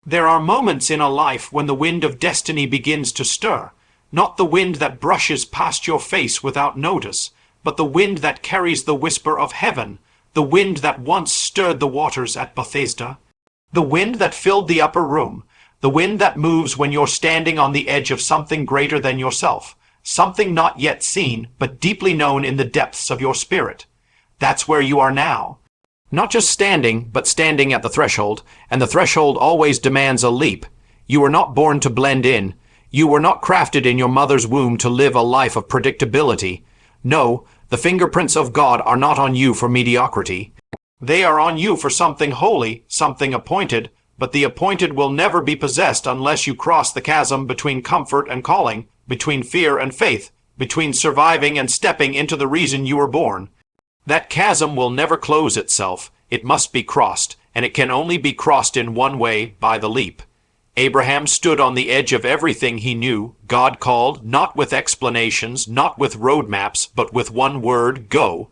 There are moments in a life when the wind of destiny begins to stir, not the wind that brushes past your face without notice, but the wind that carries the whisper of heaven, the wind that once stirred the waters at Bethesda, the wind that filled the upper room, the wind that moves when you're standing on the edge of something greater than yourself, something not yet seen, but deeply known in the depths of your spirit. That's where you are now. Not just standing, but standing at the threshold, and the threshold always demands a leap. You were not born to blend in. You were not crafted in your mother's womb to live a life of predictability. No, the fingerprints of God are not on you for mediocrity. They are on you for something holy, something appointed, but the appointed will never be possessed unless you cross the chasm between comfort and calling, between fear and faith, between surviving and stepping into the reason you were born. That chasm will never close itself. It must be crossed, and it can only be crossed in one way, by the leap. Abraham stood on the edge of everything he knew. God called, not with explanations, not with road maps, but with one word, go.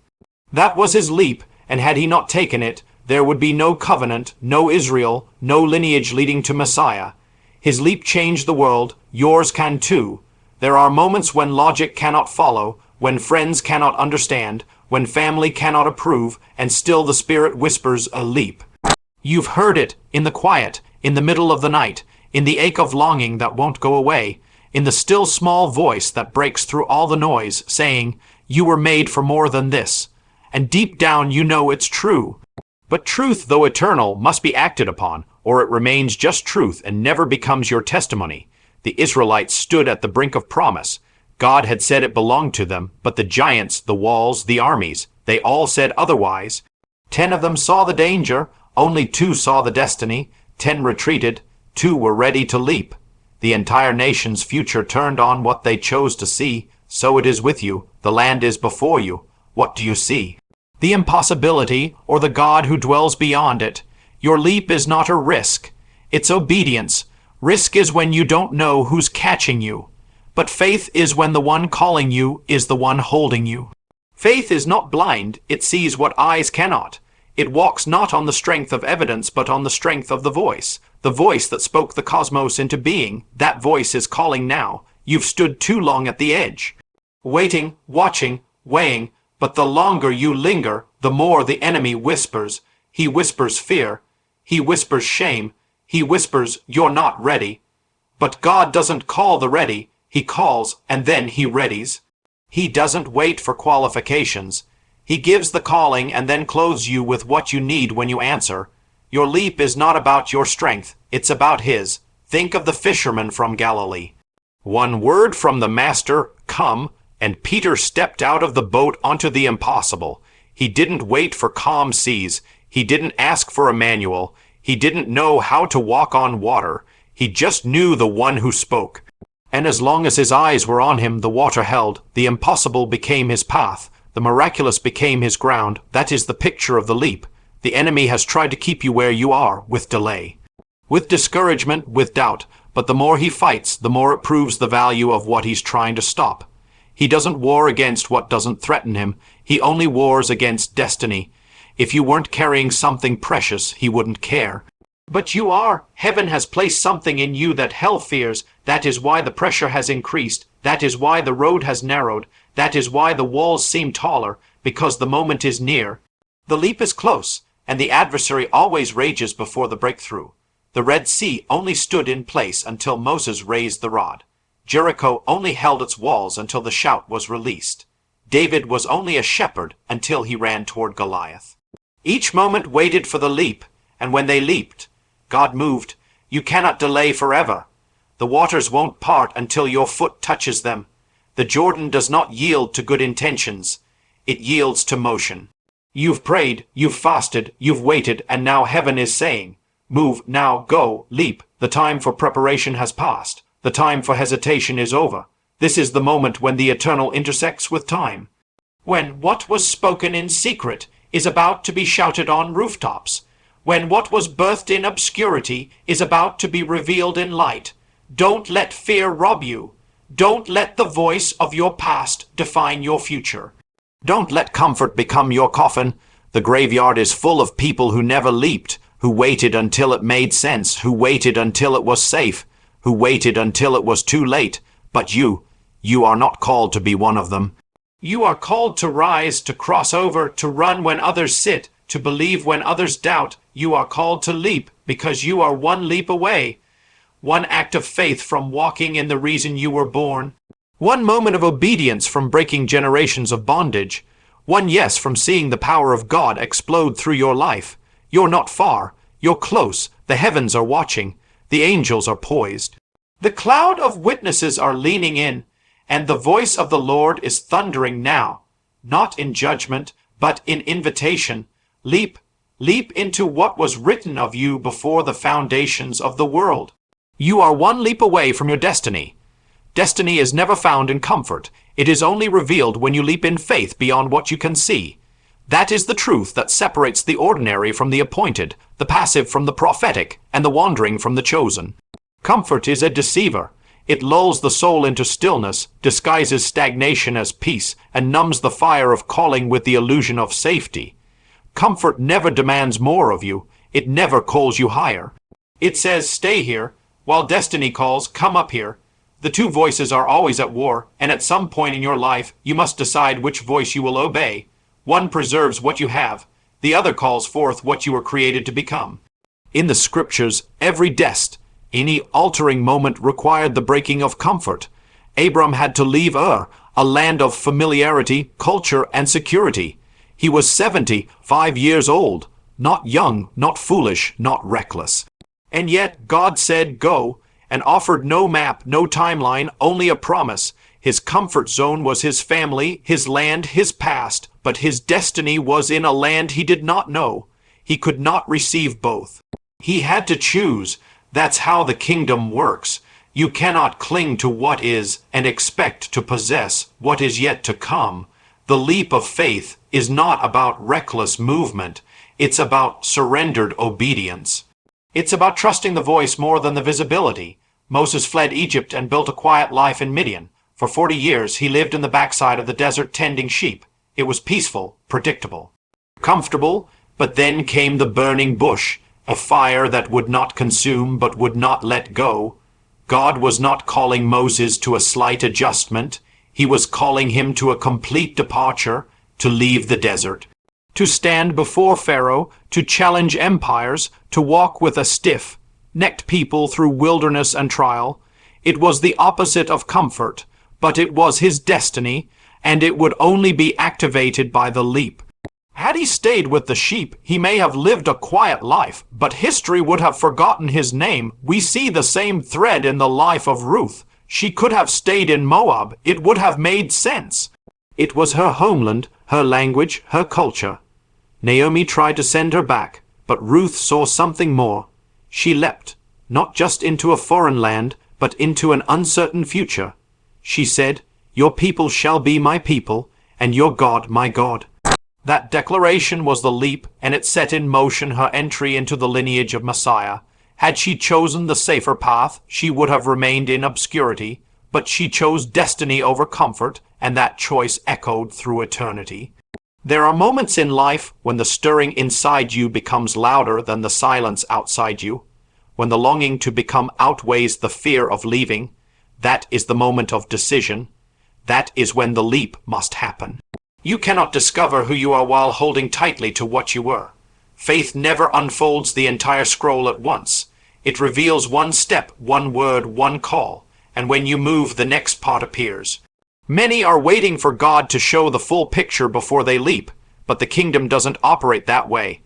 That was his leap, and had he not taken it, there would be no covenant, no Israel, no lineage leading to Messiah. His leap changed the world. Yours can too. There are moments when logic cannot follow, when friends cannot understand, when family cannot approve, and still the Spirit whispers a leap. You've heard it in the quiet, in the middle of the night, in the ache of longing that won't go away, in the still small voice that breaks through all the noise, saying, you were made for more than this. And deep down you know it's true. But truth, though eternal, must be acted upon, or it remains just truth and never becomes your testimony. The Israelites stood at the brink of promise. God had said it belonged to them, but the giants, the walls, the armies, they all said otherwise. 10 of them saw the danger, only 2 saw the destiny. 10 retreated, 2 were ready to leap. The entire nation's future turned on what they chose to see. So it is with you. The land is before you. What do you see? The impossibility, or the God who dwells beyond it. Your leap is not a risk. It's obedience. Risk is when you don't know who's catching you. But faith is when the one calling you is the one holding you. Faith is not blind. It sees what eyes cannot. It walks not on the strength of evidence, but on the strength of the voice that spoke the cosmos into being. That voice is calling now. You've stood too long at the edge, waiting, watching, weighing, but the longer you linger, the more the enemy whispers. He whispers fear. He whispers shame. He whispers, you're not ready. But God doesn't call the ready. He calls, and then he readies. He doesn't wait for qualifications. He gives the calling and then clothes you with what you need when you answer. Your leap is not about your strength. It's about his. Think of the fisherman from Galilee. One word from the Master, come, and Peter stepped out of the boat onto the impossible. He didn't wait for calm seas. He didn't ask for a manual. He didn't know how to walk on water. He just knew the one who spoke. And as long as his eyes were on him, the water held. The impossible became his path. The miraculous became his ground. That is the picture of the leap. The enemy has tried to keep you where you are, with delay, with discouragement, with doubt. But the more he fights, the more it proves the value of what he's trying to stop. He doesn't war against what doesn't threaten him. He only wars against destiny. If you weren't carrying something precious, he wouldn't care. But you are. Heaven has placed something in you that hell fears. That is why the pressure has increased. That is why the road has narrowed. That is why the walls seem taller, because the moment is near. The leap is close, and the adversary always rages before the breakthrough. The Red Sea only stood in place until Moses raised the rod. Jericho only held its walls until the shout was released. David was only a shepherd until he ran toward Goliath. Each moment waited for the leap, and when they leaped, God moved. You cannot delay forever. The waters won't part until your foot touches them. The Jordan does not yield to good intentions. It yields to motion. You've prayed, you've fasted, you've waited, and now heaven is saying, move, now, go, leap. The time for preparation has passed. The time for hesitation is over. This is the moment when the eternal intersects with time. When what was spoken in secret is about to be shouted on rooftops. When what was birthed in obscurity is about to be revealed in light. Don't let fear rob you. Don't let the voice of your past define your future. Don't let comfort become your coffin. The graveyard is full of people who never leaped. who waited until it made sense, who waited until it was safe, who waited until it was too late. But you are not called to be one of them. You are called to rise, to cross over, to run when others sit, to believe when others doubt. You are called to leap, because you are one leap away. One act of faith from walking in the reason you were born. One moment of obedience from breaking generations of bondage. One yes from seeing the power of God explode through your life. You're not far. You're close. The heavens are watching. The angels are poised. The cloud of witnesses are leaning in, and the voice of the Lord is thundering now, not in judgment, but in invitation. Leap, leap into what was written of you before the foundations of the world. You are one leap away from your destiny. Destiny is never found in comfort. It is only revealed when you leap in faith beyond what you can see. That is the truth that separates the ordinary from the appointed, the passive from the prophetic, and the wandering from the chosen. Comfort is a deceiver. It lulls the soul into stillness, disguises stagnation as peace, and numbs the fire of calling with the illusion of safety. Comfort never demands more of you. It never calls you higher. It says, stay here, while destiny calls, come up here. The two voices are always at war, and at some point in your life, you must decide which voice you will obey. One preserves what you have. The other calls forth what you were created to become. In the scriptures, every any altering moment required the breaking of comfort. Abram had to leave Ur, a land of familiarity, culture, and security. He was 75 years old, not young, not foolish, not reckless. And yet God said go, and offered no map, no timeline, only a promise. His comfort zone was his family, his land, his past, but his destiny was in a land he did not know. He could not receive both. He had to choose. That's how the kingdom works. You cannot cling to what is and expect to possess what is yet to come. The leap of faith is not about reckless movement. It's about surrendered obedience. It's about trusting the voice more than the visibility. Moses fled Egypt and built a quiet life in Midian. For 40 years he lived in the backside of the desert tending sheep. It was peaceful, predictable, comfortable, but then came the burning bush, a fire that would not consume but would not let go. God was not calling Moses to a slight adjustment. He was calling him to a complete departure, to leave the desert, to stand before Pharaoh, to challenge empires, to walk with a stiff-necked people through wilderness and trial. It was the opposite of comfort, but it was his destiny, and it would only be activated by the leap. Had he stayed with the sheep, he may have lived a quiet life, but history would have forgotten his name. We see the same thread in the life of Ruth. She could have stayed in Moab. It would have made sense. It was her homeland, her language, her culture. Naomi tried to send her back, but Ruth saw something more. She leapt, not just into a foreign land, but into an uncertain future. She said, "Your people shall be my people, and your God my God." That declaration was the leap, and it set in motion her entry into the lineage of Messiah. Had she chosen the safer path, she would have remained in obscurity, but she chose destiny over comfort, and that choice echoed through eternity. There are moments in life when the stirring inside you becomes louder than the silence outside you, when the longing to become outweighs the fear of leaving. That is the moment of decision. That is when the leap must happen. You cannot discover who you are while holding tightly to what you were. Faith never unfolds the entire scroll at once. It reveals one step, one word, one call, and when you move, the next part appears. Many are waiting for God to show the full picture before they leap, but the kingdom doesn't operate that way.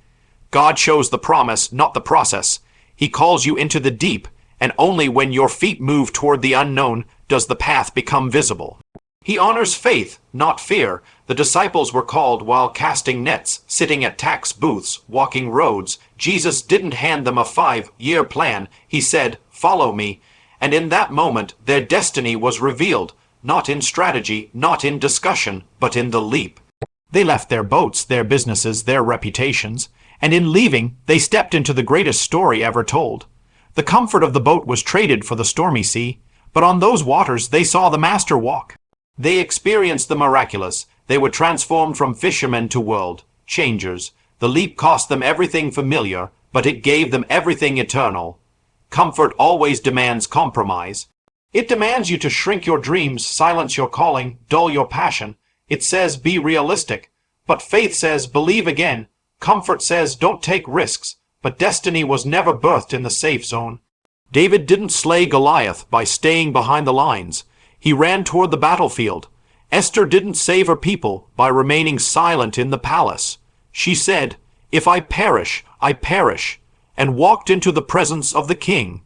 God shows the promise, not the process. He calls you into the deep, and only when your feet move toward the unknown does the path become visible. He honors faith, not fear. The disciples were called while casting nets, sitting at tax booths, walking roads. Jesus didn't hand them a 5-year plan. He said, "Follow me." And in that moment, their destiny was revealed, not in strategy, not in discussion, but in the leap. They left their boats, their businesses, their reputations, and in leaving, they stepped into the greatest story ever told. The comfort of the boat was traded for the stormy sea, but on those waters they saw the Master walk. They experienced the miraculous. They were transformed from fishermen to world changers. The leap cost them everything familiar, but it gave them everything eternal. Comfort always demands compromise. It demands you to shrink your dreams, silence your calling, dull your passion. It says be realistic. But faith says believe again. Comfort says don't take risks. But destiny was never birthed in the safe zone. David didn't slay Goliath by staying behind the lines. He ran toward the battlefield. Esther didn't save her people by remaining silent in the palace. She said, "If I perish, and walked into the presence of the king."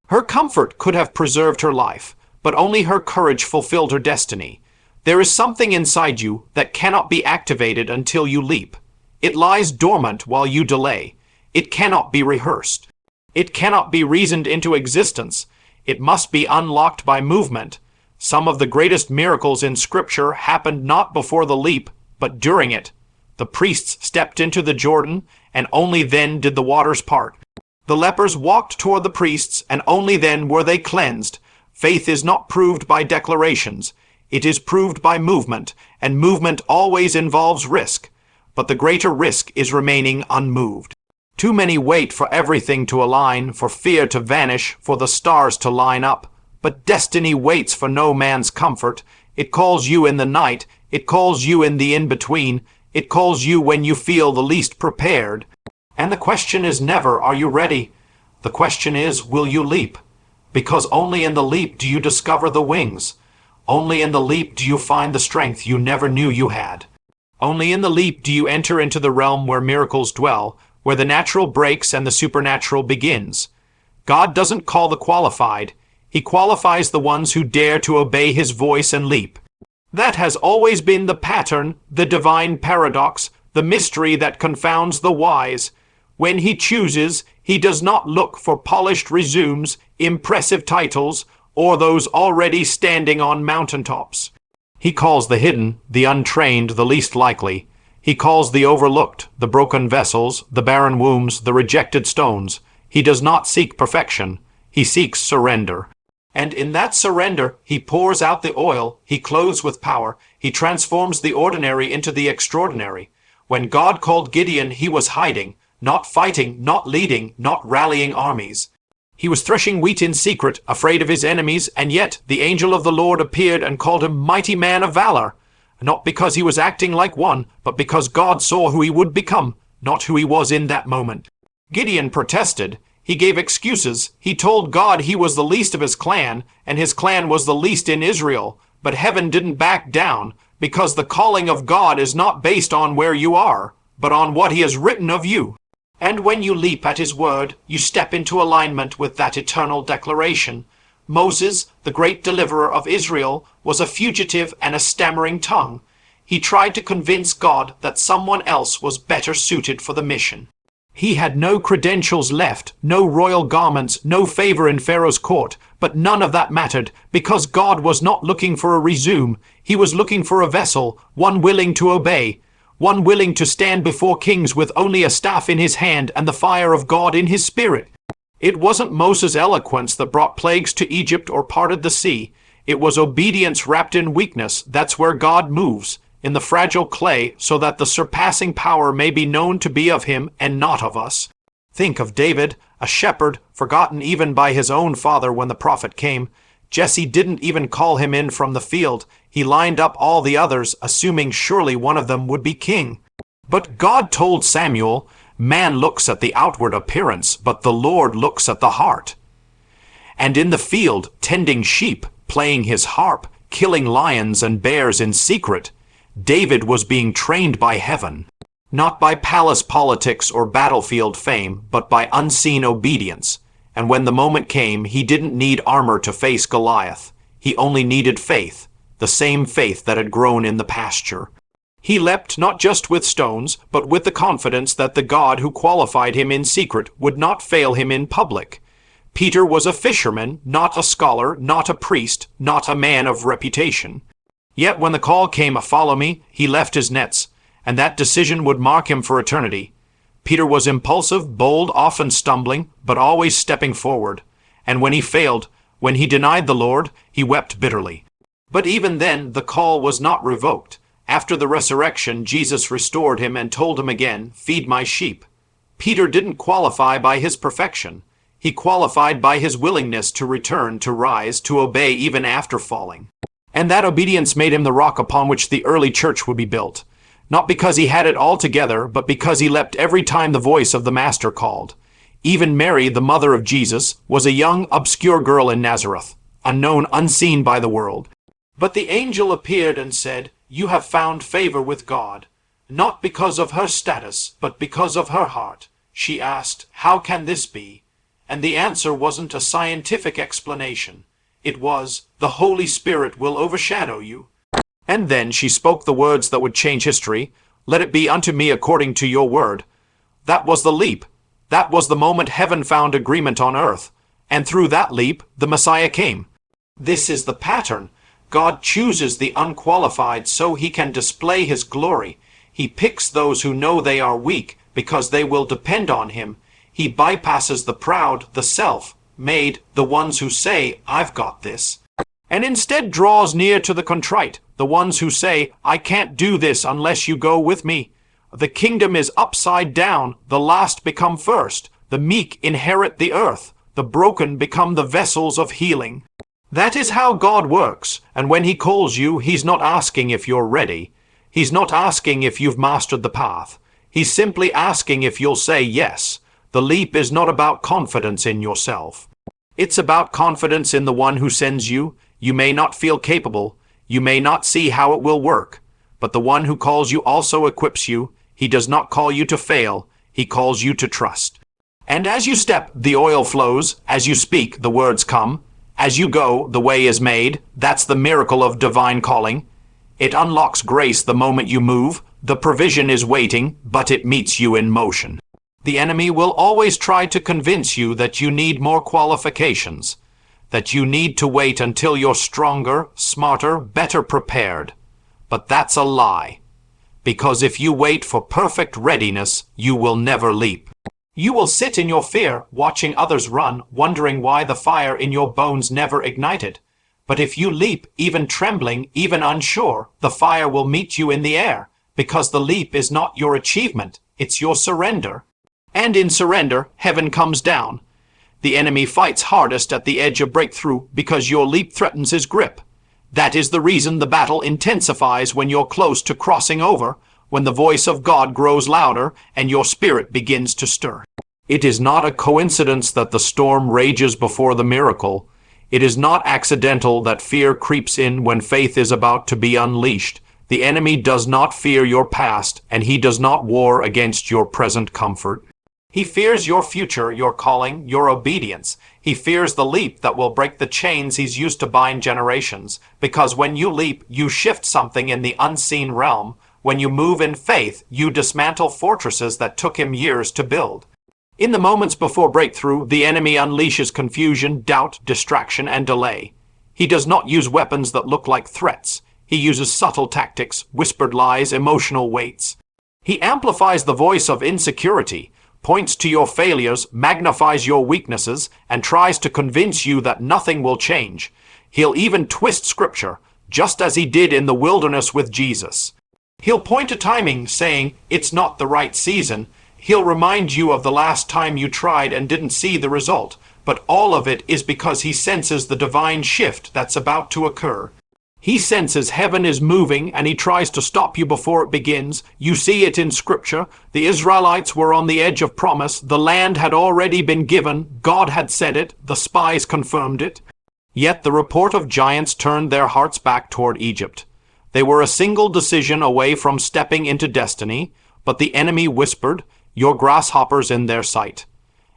Her comfort could have preserved her life, but only her courage fulfilled her destiny. There is something inside you that cannot be activated until you leap. It lies dormant while you delay. It cannot be rehearsed. It cannot be reasoned into existence. It must be unlocked by movement. Some of the greatest miracles in Scripture happened not before the leap, but during it. The priests stepped into the Jordan, and only then did the waters part. The lepers walked toward the priests, and only then were they cleansed. Faith is not proved by declarations. It is proved by movement, and movement always involves risk. But the greater risk is remaining unmoved. Too many wait for everything to align, for fear to vanish, for the stars to line up. But destiny waits for no man's comfort. It calls you in the night. It calls you in the in-between. It calls you when you feel the least prepared. And the question is never, are you ready? The question is, will you leap? Because only in the leap do you discover the wings. Only in the leap do you find the strength you never knew you had. Only in the leap do you enter into the realm where miracles dwell, where the natural breaks and the supernatural begins. God doesn't call the qualified. He qualifies the ones who dare to obey his voice and leap. That has always been the pattern, the divine paradox, the mystery that confounds the wise. When he chooses, he does not look for polished resumes, impressive titles, or those already standing on mountaintops. He calls the hidden, the untrained, the least likely. He calls the overlooked, the broken vessels, the barren wombs, the rejected stones. He does not seek perfection. He seeks surrender. And in that surrender, he pours out the oil, he clothes with power, he transforms the ordinary into the extraordinary. When God called Gideon, he was hiding, not fighting, not leading, not rallying armies. He was threshing wheat in secret, afraid of his enemies, and yet the angel of the Lord appeared and called him mighty man of valor. Not because he was acting like one, but because God saw who he would become, not who he was in that moment. Gideon protested. He gave excuses. He told God he was the least of his clan, and his clan was the least in Israel. But heaven didn't back down, because the calling of God is not based on where you are, but on what he has written of you. And when you leap at his word, you step into alignment with that eternal declaration. Moses, the great deliverer of Israel, was a fugitive and a stammering tongue. He tried to convince God that someone else was better suited for the mission. He had no credentials left, no royal garments, no favor in Pharaoh's court, but none of that mattered, because God was not looking for a resume. He was looking for a vessel, one willing to obey, one willing to stand before kings with only a staff in his hand and the fire of God in his spirit. It wasn't Moses' eloquence that brought plagues to Egypt or parted the sea. It was obedience wrapped in weakness. That's where God moves, in the fragile clay, so that the surpassing power may be known to be of him and not of us. Think of David, a shepherd, forgotten even by his own father when the prophet came. Jesse didn't even call him in from the field. He lined up all the others, assuming surely one of them would be king. But God told Samuel, "Man looks at the outward appearance, but the Lord looks at the heart." And in the field, tending sheep, playing his harp, killing lions and bears in secret, David was being trained by heaven, not by palace politics or battlefield fame, but by unseen obedience. And when the moment came, he didn't need armor to face Goliath. He only needed faith, the same faith that had grown in the pasture. He leapt not just with stones, but with the confidence that the God who qualified him in secret would not fail him in public. Peter was a fisherman, not a scholar, not a priest, not a man of reputation. Yet when the call came, "Follow me," he left his nets, and that decision would mark him for eternity. Peter was impulsive, bold, often stumbling, but always stepping forward. And when he failed, when he denied the Lord, he wept bitterly. But even then, the call was not revoked. After the resurrection, Jesus restored him and told him again, "Feed my sheep." Peter didn't qualify by his perfection. He qualified by his willingness to return, to rise, to obey even after falling. And that obedience made him the rock upon which the early church would be built. Not because he had it all together, but because he leapt every time the voice of the Master called. Even Mary, the mother of Jesus, was a young, obscure girl in Nazareth, unknown, unseen by the world. But the angel appeared and said, "You have found favor with God." Not because of her status, but because of her heart. She asked, "How can this be?" And the answer wasn't a scientific explanation. It was, "The Holy Spirit will overshadow you." And then she spoke the words that would change history. "Let it be unto me according to your word." That was the leap. That was the moment heaven found agreement on earth. And through that leap, the Messiah came. This is the pattern. God chooses the unqualified so he can display his glory. He picks those who know they are weak because they will depend on him. He bypasses the proud, the self-made, the ones who say, "I've got this," and instead draws near to the contrite, the ones who say, "I can't do this unless you go with me." The kingdom is upside down. The last become first. The meek inherit the earth. The broken become the vessels of healing. That is how God works, and when he calls you, he's not asking if you're ready. He's not asking if you've mastered the path. He's simply asking if you'll say yes. The leap is not about confidence in yourself. It's about confidence in the one who sends you. You may not feel capable. You may not see how it will work. But the one who calls you also equips you. He does not call you to fail. He calls you to trust. And as you step, the oil flows. As you speak, the words come. As you go, the way is made. That's the miracle of divine calling. It unlocks grace the moment you move. The provision is waiting, but it meets you in motion. The enemy will always try to convince you that you need more qualifications, that you need to wait until you're stronger, smarter, better prepared. But that's a lie. Because if you wait for perfect readiness, you will never leap. You will sit in your fear, watching others run, wondering why the fire in your bones never ignited. But if you leap, even trembling, even unsure, the fire will meet you in the air, because the leap is not your achievement, it's your surrender. And in surrender, heaven comes down. The enemy fights hardest at the edge of breakthrough because your leap threatens his grip. That is the reason the battle intensifies when you're close to crossing over, when the voice of God grows louder and your spirit begins to stir. It is not a coincidence that the storm rages before the miracle. It is not accidental that fear creeps in when faith is about to be unleashed. The enemy does not fear your past, and he does not war against your present comfort. He fears your future, your calling, your obedience. He fears the leap that will break the chains he's used to bind generations. Because when you leap, you shift something in the unseen realm. When you move in faith, you dismantle fortresses that took him years to build. In the moments before breakthrough, the enemy unleashes confusion, doubt, distraction, and delay. He does not use weapons that look like threats. He uses subtle tactics, whispered lies, emotional weights. He amplifies the voice of insecurity, points to your failures, magnifies your weaknesses, and tries to convince you that nothing will change. He'll even twist Scripture, just as he did in the wilderness with Jesus. He'll point to timing, saying, "It's not the right season." He'll remind you of the last time you tried and didn't see the result. But all of it is because he senses the divine shift that's about to occur. He senses heaven is moving, and he tries to stop you before it begins. You see it in Scripture. The Israelites were on the edge of promise. The land had already been given. God had said it. The spies confirmed it. Yet the report of giants turned their hearts back toward Egypt. They were a single decision away from stepping into destiny, but the enemy whispered, "Your grasshoppers in their sight."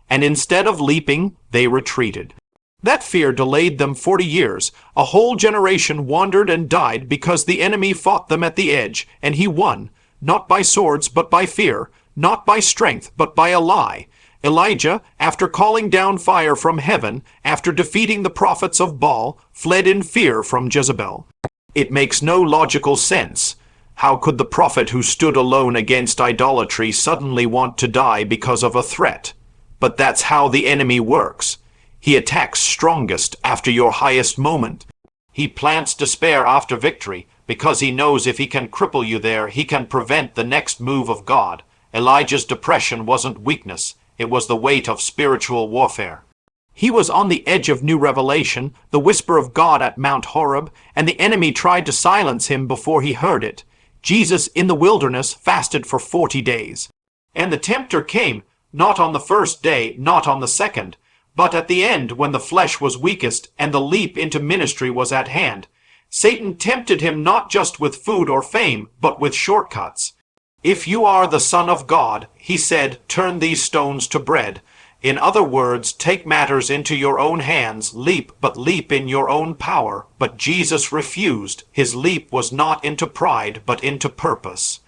And instead of leaping, they retreated. That fear delayed them 40 years. A whole generation wandered and died because the enemy fought them at the edge, and he won, not by swords but by fear, not by strength but by a lie. Elijah, after calling down fire from heaven, after defeating the prophets of Baal, fled in fear from Jezebel. It makes no logical sense. How could the prophet who stood alone against idolatry suddenly want to die because of a threat? But that's how the enemy works. He attacks strongest after your highest moment. He plants despair after victory, because he knows if he can cripple you there, he can prevent the next move of God. Elijah's depression wasn't weakness, it was the weight of spiritual warfare. He was on the edge of new revelation, the whisper of God at Mount Horeb, and the enemy tried to silence him before he heard it. Jesus in the wilderness fasted for 40 days. And the tempter came, not on the first day, not on the second, but at the end when the flesh was weakest and the leap into ministry was at hand. Satan tempted him not just with food or fame, but with shortcuts. If you are the Son of God, he said, turn these stones to bread. In other words, take matters into your own hands, leap, but leap in your own power. But Jesus refused. His leap was not into pride, but into purpose.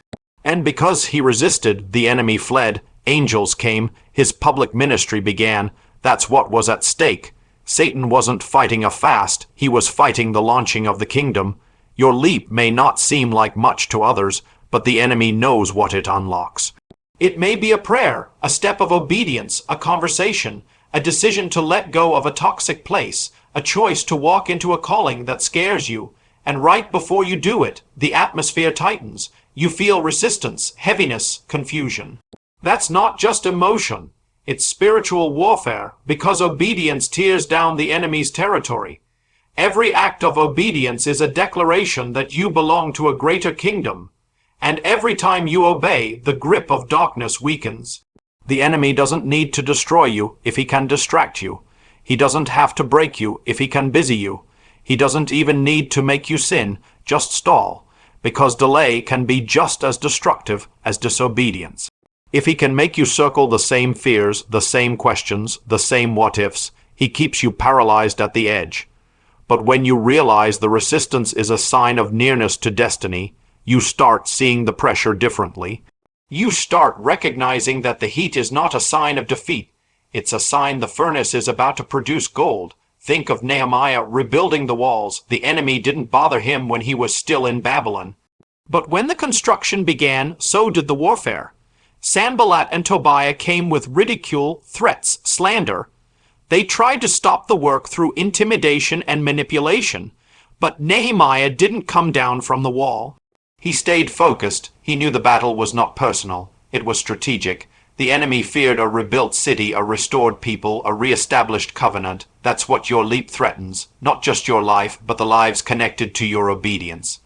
And because he resisted, the enemy fled. Angels came. His public ministry began. That's what was at stake. Satan wasn't fighting a fast. He was fighting the launching of the kingdom. Your leap may not seem like much to others, but the enemy knows what it unlocks. It may be a prayer, a step of obedience, a conversation, a decision to let go of a toxic place, a choice to walk into a calling that scares you. And right before you do it, the atmosphere tightens. You feel resistance, heaviness, confusion. That's not just emotion. It's spiritual warfare, because obedience tears down the enemy's territory. Every act of obedience is a declaration that you belong to a greater kingdom. And every time you obey, the grip of darkness weakens. The enemy doesn't need to destroy you if he can distract you. He doesn't have to break you if he can busy you. He doesn't even need to make you sin, just stall, because delay can be just as destructive as disobedience. If he can make you circle the same fears, the same questions, the same what-ifs, he keeps you paralyzed at the edge. But when you realize the resistance is a sign of nearness to destiny, you start seeing the pressure differently. You start recognizing that the heat is not a sign of defeat. It's a sign the furnace is about to produce gold. Think of Nehemiah rebuilding the walls. The enemy didn't bother him when he was still in Babylon. But when the construction began, so did the warfare. Sanballat and Tobiah came with ridicule, threats, slander. They tried to stop the work through intimidation and manipulation. But Nehemiah didn't come down from the wall. He stayed focused. He knew the battle was not personal. It was strategic. The enemy feared a rebuilt city, a restored people, a re-established covenant. That's what your leap threatens. Not just your life, but the lives connected to your obedience.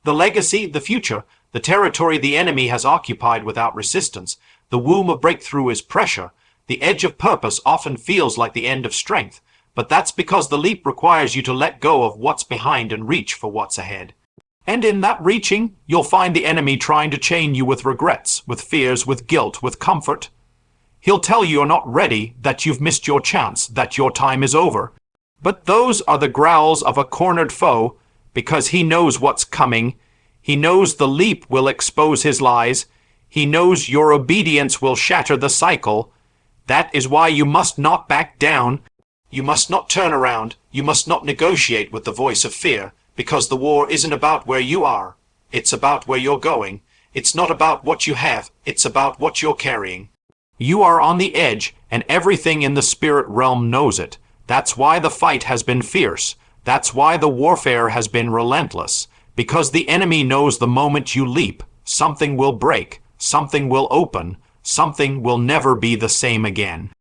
The legacy, the future, the territory the enemy has occupied without resistance. The womb of breakthrough is pressure. The edge of purpose often feels like the end of strength. But that's because the leap requires you to let go of what's behind and reach for what's ahead. And in that reaching, you'll find the enemy trying to chain you with regrets, with fears, with guilt, with comfort. He'll tell you you're not ready, that you've missed your chance, that your time is over. But those are the growls of a cornered foe, because he knows what's coming. He knows the leap will expose his lies. He knows your obedience will shatter the cycle. That is why you must not back down. You must not turn around. You must not negotiate with the voice of fear. Because the war isn't about where you are. It's about where you're going. It's not about what you have. It's about what you're carrying. You are on the edge, and everything in the spirit realm knows it. That's why the fight has been fierce. That's why the warfare has been relentless. Because the enemy knows the moment you leap, something will break, something will open, something will never be the same again.